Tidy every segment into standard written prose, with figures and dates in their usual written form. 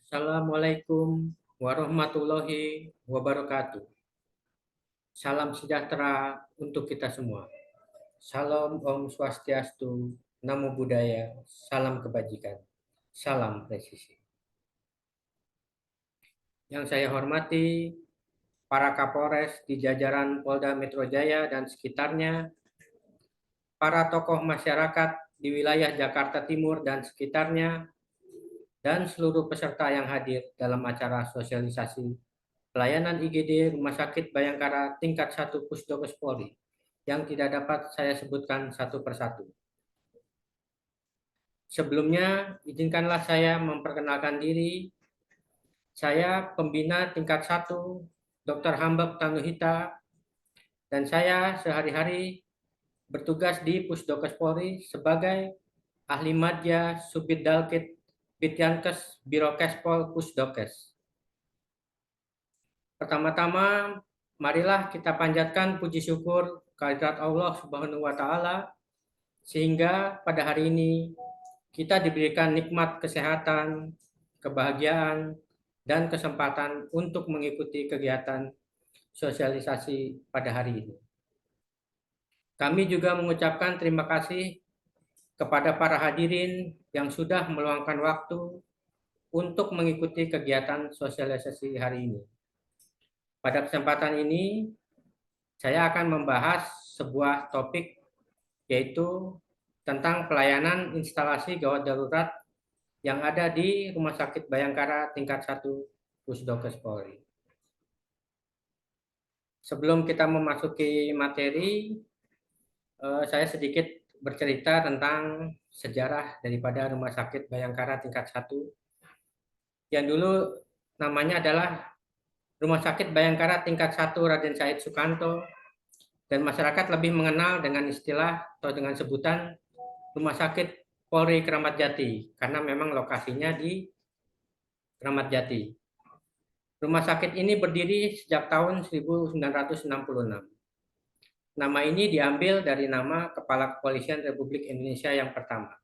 Assalamualaikum warahmatullahi wabarakatuh. Salam sejahtera untuk kita semua. Salam Om Swastiastu, Namo Buddhaya, salam kebajikan, salam presisi. Yang saya hormati para Kapolres di jajaran Polda Metro Jaya dan sekitarnya, para tokoh masyarakat di wilayah Jakarta Timur dan sekitarnya, dan seluruh peserta yang hadir dalam acara sosialisasi pelayanan IGD Rumah Sakit Bayangkara tingkat 1 Pusdokes Polri yang tidak dapat saya sebutkan satu persatu. Sebelumnya, izinkanlah saya memperkenalkan diri. Saya pembina tingkat 1, Dr. Hambek Tanuhita, dan saya sehari-hari bertugas di Pusdokes Polri sebagai ahli madya Subid Dalkit Bityankes Birokespol Pusdokes. Pertama-tama, marilah kita panjatkan puji syukur kehadirat Allah Subhanahu wa Ta'ala, sehingga pada hari ini kita diberikan nikmat kesehatan, kebahagiaan, dan kesempatan untuk mengikuti kegiatan sosialisasi pada hari ini. Kami juga mengucapkan terima kasih kepada para hadirin yang sudah meluangkan waktu untuk mengikuti kegiatan sosialisasi hari ini. Pada kesempatan ini, saya akan membahas sebuah topik, yaitu tentang pelayanan instalasi gawat darurat yang ada di Rumah Sakit Bayangkara tingkat 1 Pusdokes Polri. Sebelum kita memasuki materi, saya sedikit bercerita tentang sejarah daripada Rumah Sakit Bayangkara tingkat 1, yang dulu namanya adalah Rumah Sakit Bayangkara tingkat 1 Raden Said Sukanto, dan masyarakat lebih mengenal dengan istilah atau dengan sebutan Rumah Sakit Polri Kramat Jati, karena memang lokasinya di Kramat Jati. Rumah sakit ini berdiri sejak tahun 1966. Nama ini diambil dari nama Kepala Kepolisian Republik Indonesia yang pertama.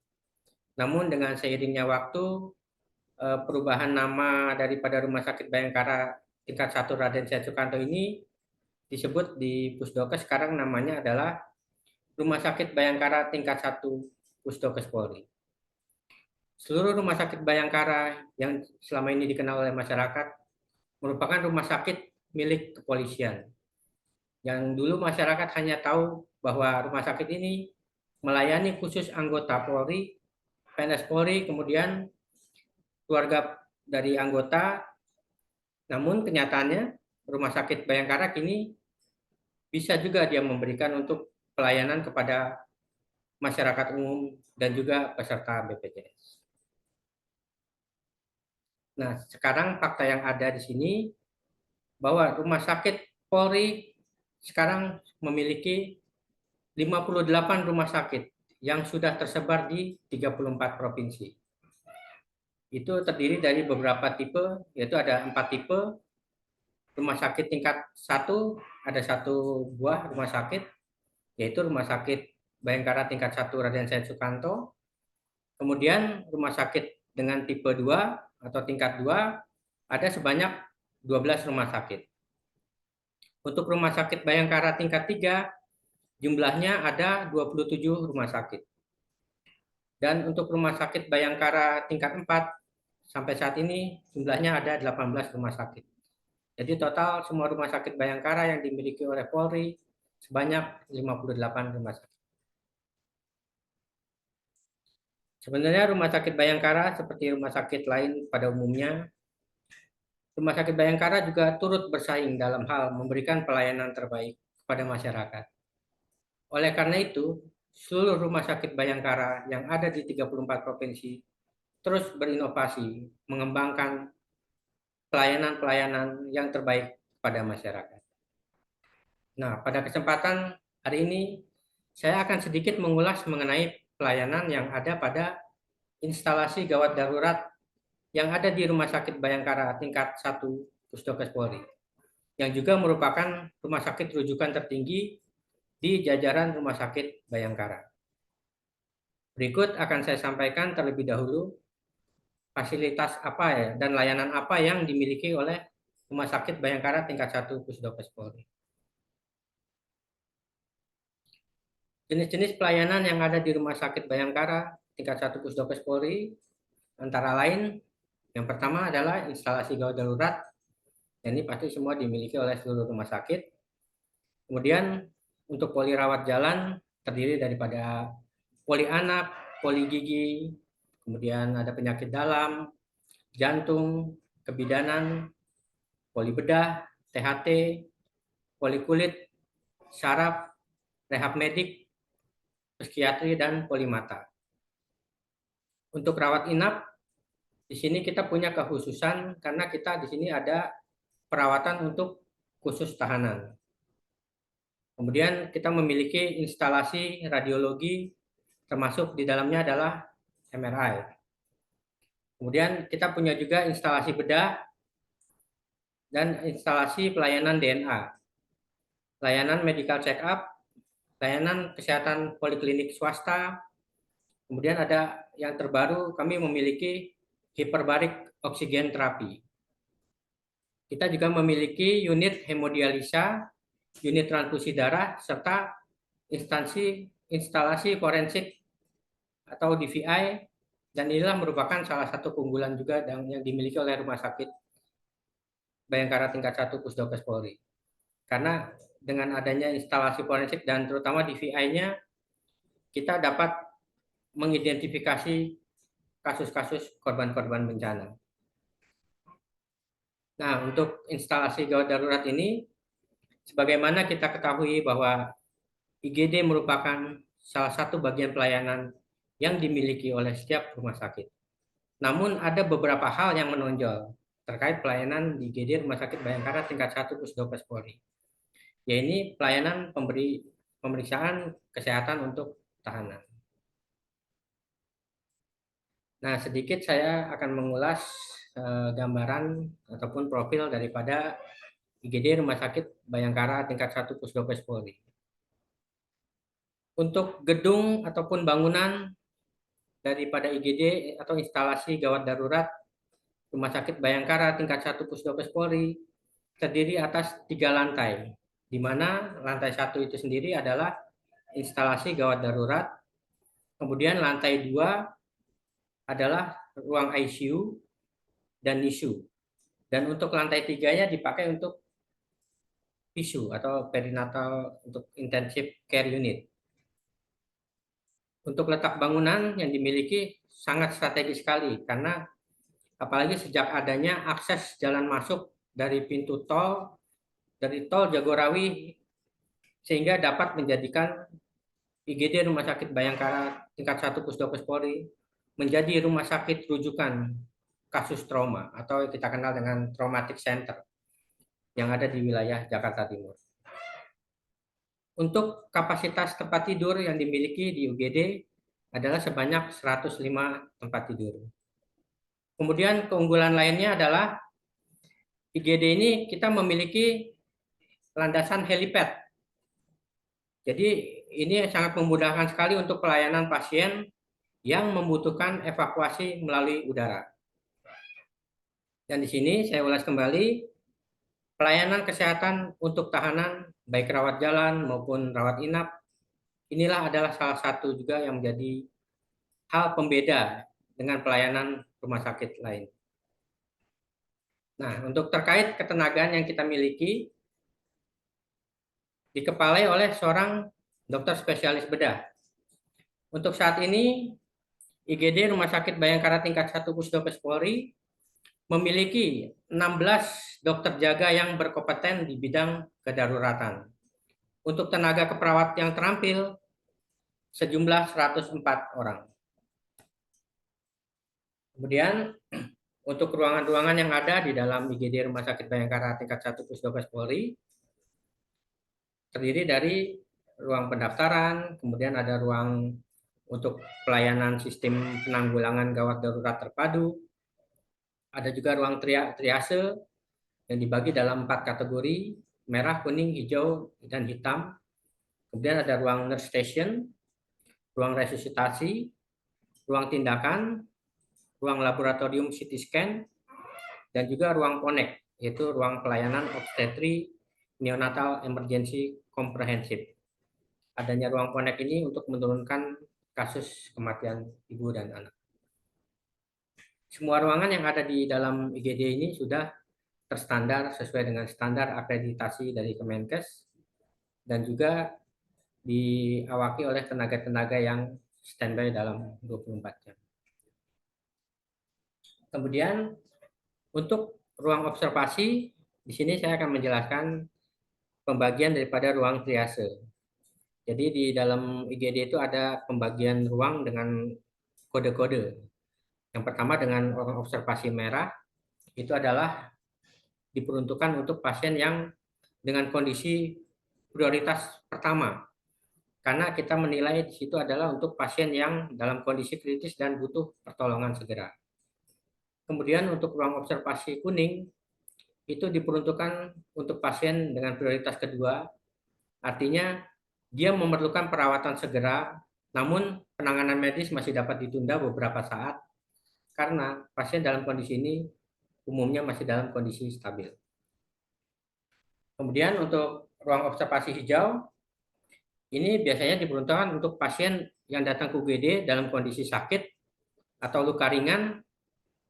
Namun dengan seiringnya waktu, perubahan nama daripada Rumah Sakit Bayangkara tingkat 1 Raden Said Sukanto ini disebut di Pusdokes, sekarang namanya adalah Rumah Sakit Bayangkara tingkat 1 Pusdokes Polri. Seluruh rumah sakit Bayangkara yang selama ini dikenal oleh masyarakat merupakan rumah sakit milik kepolisian. Yang dulu masyarakat hanya tahu bahwa rumah sakit ini melayani khusus anggota Polri, PNS Polri, kemudian keluarga dari anggota. Namun kenyataannya rumah sakit Bayangkara kini bisa juga dia memberikan untuk pelayanan kepada masyarakat umum dan juga peserta BPJS. Nah, sekarang fakta yang ada di sini bahwa rumah sakit Polri sekarang memiliki 58 rumah sakit yang sudah tersebar di 34 provinsi. Itu terdiri dari beberapa tipe, yaitu ada 4 tipe. Rumah sakit tingkat 1 ada 1 buah rumah sakit, yaitu Rumah Sakit Bayangkara tingkat 1 Raden Said Sukanto. Kemudian rumah sakit dengan tipe 2 atau tingkat 2 ada sebanyak 12 rumah sakit. Untuk Rumah Sakit Bayangkara tingkat 3 jumlahnya ada 27 rumah sakit. Dan untuk Rumah Sakit Bayangkara tingkat 4 sampai saat ini jumlahnya ada 18 rumah sakit. Jadi total semua rumah sakit Bayangkara yang dimiliki oleh Polri sebanyak 58 rumah sakit. Sebenarnya rumah sakit Bayangkara seperti rumah sakit lain pada umumnya, rumah sakit Bayangkara juga turut bersaing dalam hal memberikan pelayanan terbaik kepada masyarakat. Oleh karena itu, seluruh rumah sakit Bayangkara yang ada di 34 provinsi terus berinovasi, mengembangkan pelayanan-pelayanan yang terbaik pada masyarakat. Nah, pada kesempatan hari ini, saya akan sedikit mengulas mengenai pelayanan yang ada pada instalasi gawat darurat yang ada di Rumah Sakit Bayangkara tingkat 1 Pusdokes Polri, yang juga merupakan rumah sakit rujukan tertinggi di jajaran Rumah Sakit Bayangkara. Berikut akan saya sampaikan terlebih dahulu fasilitas apa ya dan layanan apa yang dimiliki oleh Rumah Sakit Bayangkara tingkat 1 Pusdokes Polri. Jenis-jenis pelayanan yang ada di Rumah Sakit Bayangkara tingkat 1 Pusdokes Polri antara lain yang pertama adalah instalasi gawat darurat. Dan ini pasti semua dimiliki oleh seluruh rumah sakit. Kemudian untuk poli rawat jalan terdiri daripada poli anak, poli gigi, kemudian ada penyakit dalam, jantung, kebidanan, poli bedah, THT, poli kulit, saraf, rehab medik, psikiatri, dan poli mata. Untuk rawat inap, di sini kita punya kekhususan karena kita di sini ada perawatan untuk khusus tahanan. Kemudian kita memiliki instalasi radiologi, termasuk di dalamnya adalah MRI. Kemudian kita punya juga instalasi bedah dan instalasi pelayanan DNA, layanan medical check-up, layanan kesehatan poliklinik swasta. Kemudian ada yang terbaru, kami memiliki hiperbarik oksigen terapi. Kita juga memiliki unit hemodialisa, unit transfusi darah, serta instalasi forensik atau DVI, dan inilah merupakan salah satu keunggulan juga yang dimiliki oleh Rumah Sakit Bayangkara tingkat 1 Pusdokes Polri. Karena dengan adanya instalasi forensik dan terutama DVI-nya, kita dapat mengidentifikasi kasus-kasus korban-korban bencana. Nah, untuk instalasi gawat darurat ini, sebagaimana kita ketahui bahwa IGD merupakan salah satu bagian pelayanan yang dimiliki oleh setiap rumah sakit. Namun ada beberapa hal yang menonjol terkait pelayanan di IGD Rumah Sakit Bayangkara tingkat 1 Pusdokes Polri, yaitu pelayanan pemeriksaan kesehatan untuk tahanan. Nah, sedikit saya akan mengulas gambaran ataupun profil daripada IGD Rumah Sakit Bayangkara tingkat 1 Pusdokes Polri. Untuk gedung ataupun bangunan daripada IGD atau instalasi gawat darurat Rumah Sakit Bayangkara tingkat 1 Pusdokes Polri terdiri atas 3 lantai, di mana lantai 1 itu sendiri adalah instalasi gawat darurat, kemudian lantai 2 adalah ruang ICU dan NICU, dan untuk lantai 3-nya dipakai untuk PICU atau perinatal untuk intensive care unit. Untuk letak bangunan yang dimiliki sangat strategis sekali karena apalagi sejak adanya akses jalan masuk dari pintu tol dari tol Jagorawi sehingga dapat menjadikan IGD Rumah Sakit Bayangkara tingkat 1 Pusdokes Polri menjadi rumah sakit rujukan kasus trauma atau kita kenal dengan traumatic center yang ada di wilayah Jakarta Timur. Untuk kapasitas tempat tidur yang dimiliki di UGD adalah sebanyak 105 tempat tidur. Kemudian keunggulan lainnya adalah IGD ini kita memiliki landasan helipad. Jadi ini sangat memudahkan sekali untuk pelayanan pasien yang membutuhkan evakuasi melalui udara. Dan di sini saya ulas kembali, pelayanan kesehatan untuk tahanan, baik rawat jalan maupun rawat inap, inilah adalah salah satu juga yang menjadi hal pembeda dengan pelayanan rumah sakit lain. Nah, untuk terkait ketenagaan yang kita miliki, dikepalai oleh seorang dokter spesialis bedah. Untuk saat ini, IGD Rumah Sakit Bayangkara tingkat 1 Pusdokes Polri memiliki 16 dokter jaga yang berkompeten di bidang kedaruratan. Untuk tenaga keperawat yang terampil, sejumlah 104 orang. Kemudian, untuk ruangan-ruangan yang ada di dalam IGD Rumah Sakit Bayangkara tingkat 1 Pusdokes Polri, terdiri dari ruang pendaftaran, kemudian ada ruang untuk pelayanan sistem penanggulangan gawat darurat terpadu, ada juga ruang triase yang dibagi dalam 4 kategori, merah, kuning, hijau, dan hitam. Kemudian ada ruang nurse station, ruang resusitasi, ruang tindakan, ruang laboratorium CT scan, dan juga ruang connect, yaitu ruang pelayanan obstetri neonatal emergency komprehensif. Adanya ruang connect ini untuk menurunkan kasus kematian ibu dan anak. Semua ruangan yang ada di dalam IGD ini sudah terstandar sesuai dengan standar akreditasi dari Kemenkes dan juga diawaki oleh tenaga-tenaga yang standby dalam 24 jam. Kemudian untuk ruang observasi, di sini saya akan menjelaskan pembagian daripada ruang triase. Jadi di dalam IGD itu ada pembagian ruang dengan kode-kode. Yang pertama dengan ruang observasi merah, itu adalah diperuntukkan untuk pasien yang dengan kondisi prioritas pertama. Karena kita menilai di situ adalah untuk pasien yang dalam kondisi kritis dan butuh pertolongan segera. Kemudian untuk ruang observasi kuning, itu diperuntukkan untuk pasien dengan prioritas kedua, artinya dia memerlukan perawatan segera, namun penanganan medis masih dapat ditunda beberapa saat karena pasien dalam kondisi ini umumnya masih dalam kondisi stabil. Kemudian untuk ruang observasi hijau, ini biasanya diperuntukkan untuk pasien yang datang ke UGD dalam kondisi sakit atau luka ringan,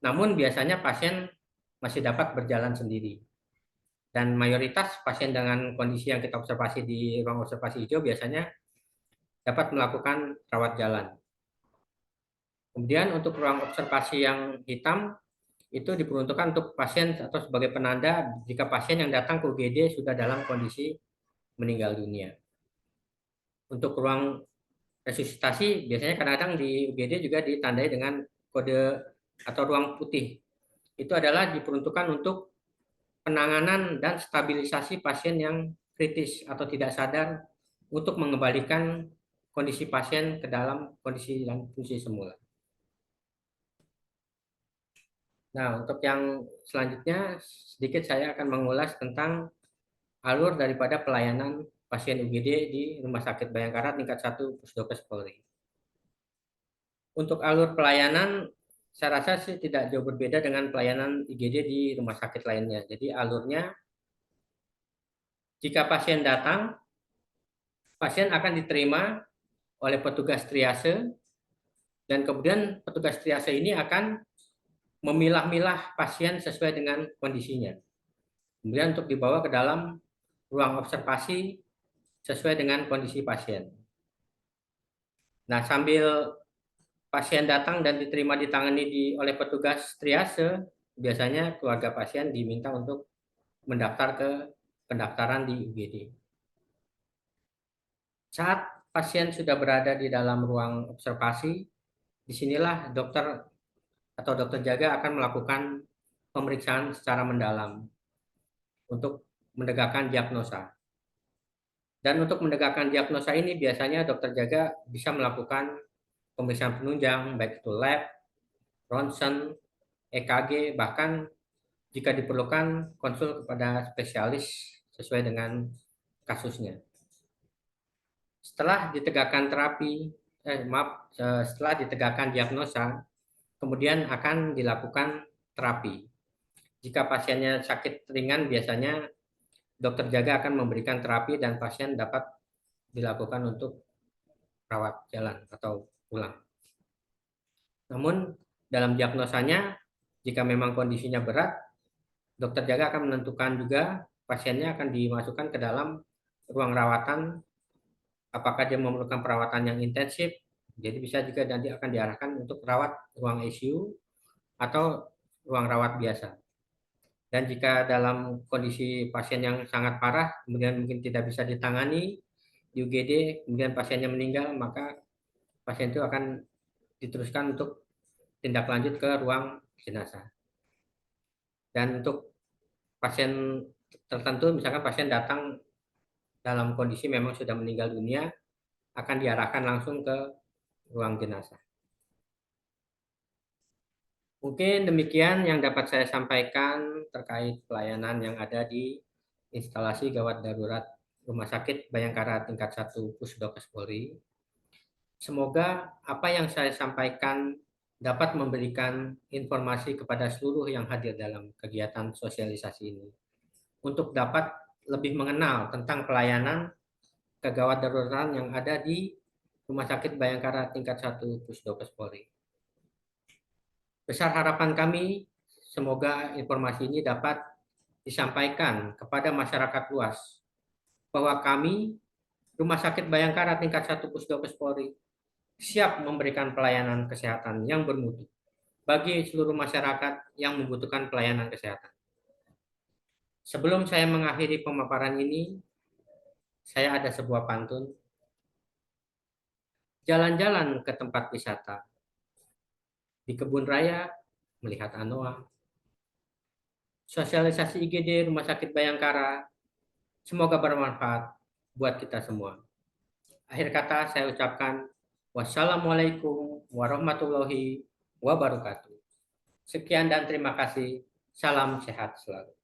namun biasanya pasien masih dapat berjalan sendiri. Dan mayoritas pasien dengan kondisi yang kita observasi di ruang observasi hijau biasanya dapat melakukan rawat jalan. Kemudian untuk ruang observasi yang hitam, itu diperuntukkan untuk pasien atau sebagai penanda jika pasien yang datang ke UGD sudah dalam kondisi meninggal dunia. Untuk ruang resusitasi, biasanya kadang-kadang di UGD juga ditandai dengan kode atau ruang putih. Itu adalah diperuntukkan untuk penanganan dan stabilisasi pasien yang kritis atau tidak sadar untuk mengembalikan kondisi pasien ke dalam kondisi dan fungsi semula. Nah, untuk yang selanjutnya sedikit saya akan mengulas tentang alur daripada pelayanan pasien UGD di Rumah Sakit Bayangkara tingkat 1 Pusdokes Polri. Untuk alur pelayanan, saya rasa sih tidak jauh berbeda dengan pelayanan IGD di rumah sakit lainnya. Jadi alurnya, jika pasien datang, pasien akan diterima oleh petugas triase, dan kemudian petugas triase ini akan memilah-milah pasien sesuai dengan kondisinya. Kemudian untuk dibawa ke dalam ruang observasi sesuai dengan kondisi pasien. Nah, sambil pasien datang dan diterima ditangani oleh petugas triase, biasanya keluarga pasien diminta untuk mendaftar ke pendaftaran di UGD. Saat pasien sudah berada di dalam ruang observasi, disinilah dokter atau dokter jaga akan melakukan pemeriksaan secara mendalam untuk menegakkan diagnosa. Dan untuk menegakkan diagnosa ini biasanya dokter jaga bisa melakukan pemeriksaan penunjang, baik itu lab, ronsen, EKG, bahkan jika diperlukan konsul kepada spesialis sesuai dengan kasusnya. Setelah ditegakkan setelah ditegakkan diagnosa, kemudian akan dilakukan terapi. Jika pasiennya sakit ringan, biasanya dokter jaga akan memberikan terapi dan pasien dapat dilakukan untuk rawat jalan atau pulang. Namun dalam diagnosanya, jika memang kondisinya berat, dokter jaga akan menentukan juga pasiennya akan dimasukkan ke dalam ruang rawatan, apakah dia memerlukan perawatan yang intensif, jadi bisa juga nanti akan diarahkan untuk rawat ruang ICU atau ruang rawat biasa. Dan jika dalam kondisi pasien yang sangat parah, kemudian mungkin tidak bisa ditangani di UGD, kemudian pasiennya meninggal, maka pasien itu akan diteruskan untuk tindak lanjut ke ruang jenazah. Dan untuk pasien tertentu, misalkan pasien datang dalam kondisi memang sudah meninggal dunia, akan diarahkan langsung ke ruang jenazah. Mungkin demikian yang dapat saya sampaikan terkait pelayanan yang ada di instalasi gawat darurat Rumah Sakit Bayangkara tingkat 1 Pusdokes Polri. Semoga apa yang saya sampaikan dapat memberikan informasi kepada seluruh yang hadir dalam kegiatan sosialisasi ini untuk dapat lebih mengenal tentang pelayanan kegawat daruratan yang ada di Rumah Sakit Bayangkara tingkat 1 Pusdokes Polri. Besar harapan kami, semoga informasi ini dapat disampaikan kepada masyarakat luas bahwa kami, Rumah Sakit Bayangkara tingkat 1 Pusdokes Polri, siap memberikan pelayanan kesehatan yang bermutu bagi seluruh masyarakat yang membutuhkan pelayanan kesehatan. Sebelum saya mengakhiri pemaparan ini, saya ada sebuah pantun. Jalan-jalan ke tempat wisata, di kebun raya melihat anoa, sosialisasi IGD Rumah Sakit Bayangkara, semoga bermanfaat buat kita semua. Akhir kata saya ucapkan wassalamualaikum warahmatullahi wabarakatuh. Sekian dan terima kasih. Salam sehat selalu.